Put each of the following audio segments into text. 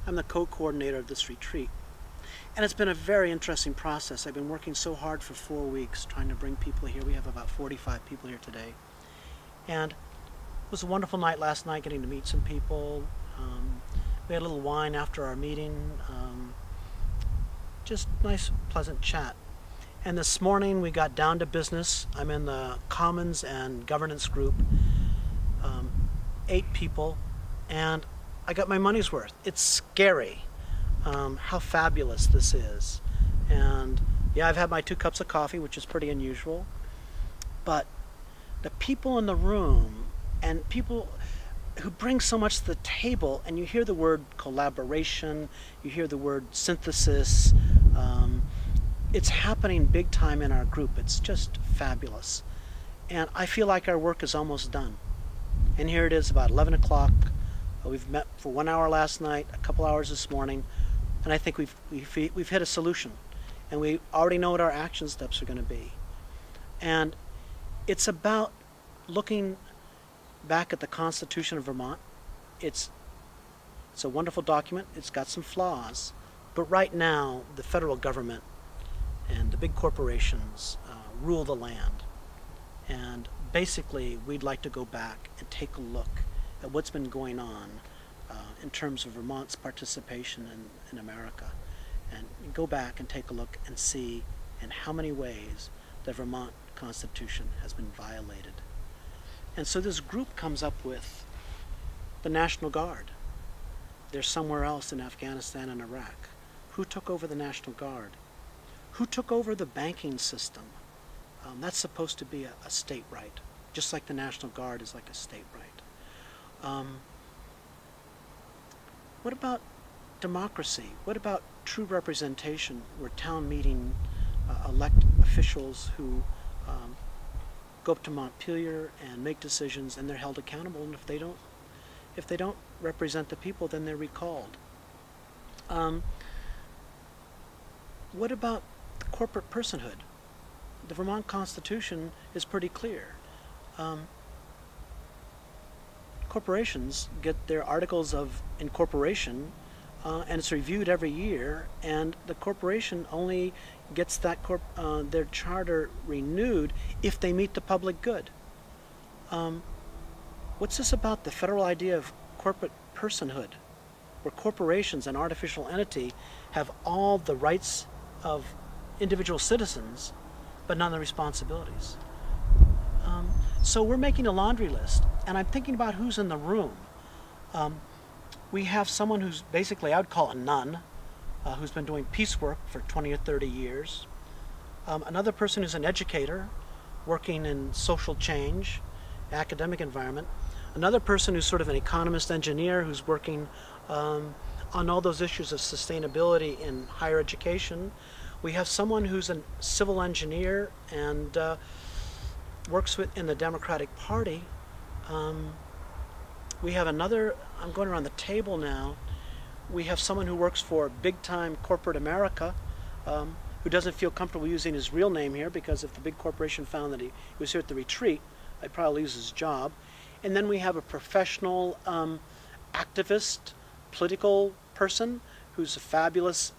I'm the co-coordinator of this retreat. And it's been a very interesting process. I've been working so hard for 4 weeks trying to bring people here. We have about 45 people here today. And it was a wonderful night last night getting to meet some people. We had a little wine after our meeting. Just nice, pleasant chat. And this morning we got down to business. I'm in the Commons and Governance group, 8 people, and I got my money's worth. It's scary how fabulous this is. And yeah, I've had my 2 cups of coffee, which is pretty unusual, but the people in the room and people who bring so much to the table, and you hear the word collaboration, you hear the word synthesis, it's happening big time in our group. It's just fabulous. And I feel like our work is almost done. And here it is, about 11 o'clock. We've met for 1 hour last night, a couple hours this morning, and I think we've hit a solution. And we already know what our action steps are going to be. And it's about looking back at the Constitution of Vermont. It's a wonderful document. It's got some flaws. But right now, the federal government and the big corporations rule the land. And basically, we'd like to go back and take a look at what's been going on in terms of Vermont's participation in America. And go back and take a look and see in how many ways the Vermont Constitution has been violated. And so this group comes up with the National Guard. They're somewhere else in Afghanistan and Iraq. Who took over the National Guard? Who took over the banking system? That's supposed to be a state right, just like the National Guard is like a state right. What about democracy? What about true representation, where town meeting elect officials who go up to Montpelier and make decisions, and they're held accountable, and if they don't represent the people, then they're recalled? What about the corporate personhood? The Vermont Constitution is pretty clear. Corporations get their articles of incorporation, and it's reviewed every year, and the corporation only gets that their charter renewed if they meet the public good. What's this about the federal idea of corporate personhood, where corporations, an artificial entity, have all the rights of individual citizens, but none of the responsibilities? So we're making a laundry list, and I'm thinking about who's in the room. We have someone who's basically, I would call a nun, who's been doing peace work for 20 or 30 years. Another person who's an educator, working in social change, academic environment. Another person who's sort of an economist engineer who's working on all those issues of sustainability in higher education. We have someone who's a civil engineer and works in the Democratic Party. We have another, I'm going around the table now, we have someone who works for big-time corporate America, who doesn't feel comfortable using his real name here, because if the big corporation found that he was here at the retreat, I'd probably lose his job. And then we have a professional activist, political person who's a fabulous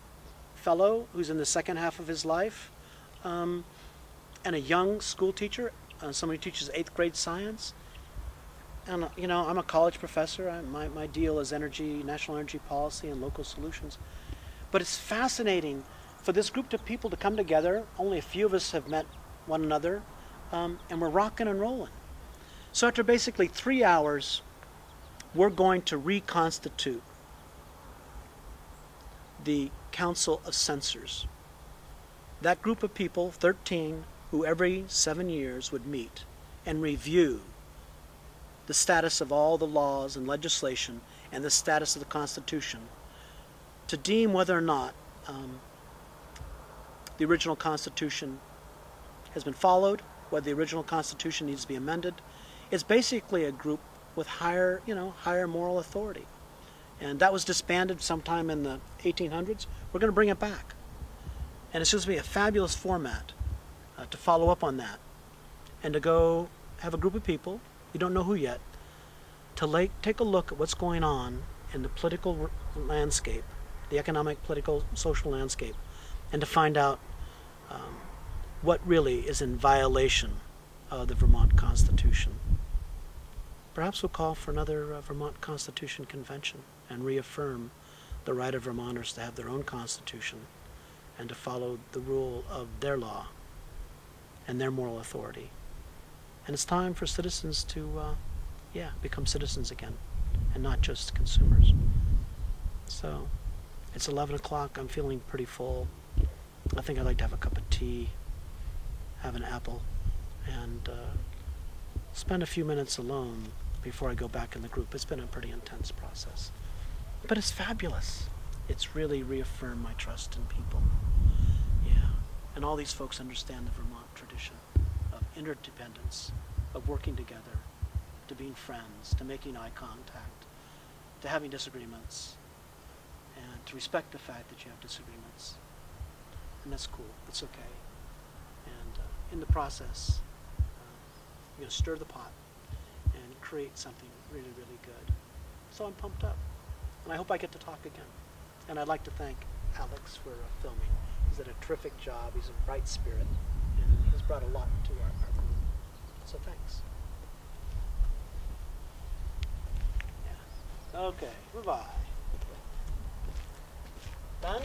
fellow who's in the second half of his life, and a young school teacher, somebody who teaches 8th grade science. And you know, I'm a college professor. My deal is energy, national energy policy, and local solutions. But it's fascinating for this group of people to come together. Only a few of us have met one another, and we're rocking and rolling. So after basically 3 hours, we're going to reconstitute the Council of Censors. That group of people, 13, who every 7 years would meet and review the status of all the laws and legislation and the status of the Constitution, to deem whether or not the original Constitution has been followed, whether the original Constitution needs to be amended. It's basically a group with higher moral authority. And that was disbanded sometime in the 1800s. We're going to bring it back. And it's going to be a fabulous format to follow up on that, and to go have a group of people, you don't know who yet, to take a look at what's going on in the political landscape, the economic, political, social landscape, and to find out what really is in violation of the Vermont Constitution. Perhaps we'll call for another Vermont Constitution Convention and reaffirm the right of Vermonters to have their own constitution and to follow the rule of their law and their moral authority. And it's time for citizens to, become citizens again and not just consumers. So it's 11 o'clock. I'm feeling pretty full. I think I'd like to have a cup of tea, have an apple, and spend a few minutes alone before I go back in the group. It's been a pretty intense process. But it's fabulous. It's really reaffirmed my trust in people. Yeah. And all these folks understand the Vermont tradition of interdependence, of working together, to being friends, to making eye contact, to having disagreements, and to respect the fact that you have disagreements. And that's cool. It's okay. And in the process, you're going to stir the pot and create something really, really good. So I'm pumped up. And I hope I get to talk again. And I'd like to thank Alex for filming. He's done a terrific job. He's a bright spirit. And he's brought a lot to our group. So thanks. Yeah. Okay. Bye-bye. Done?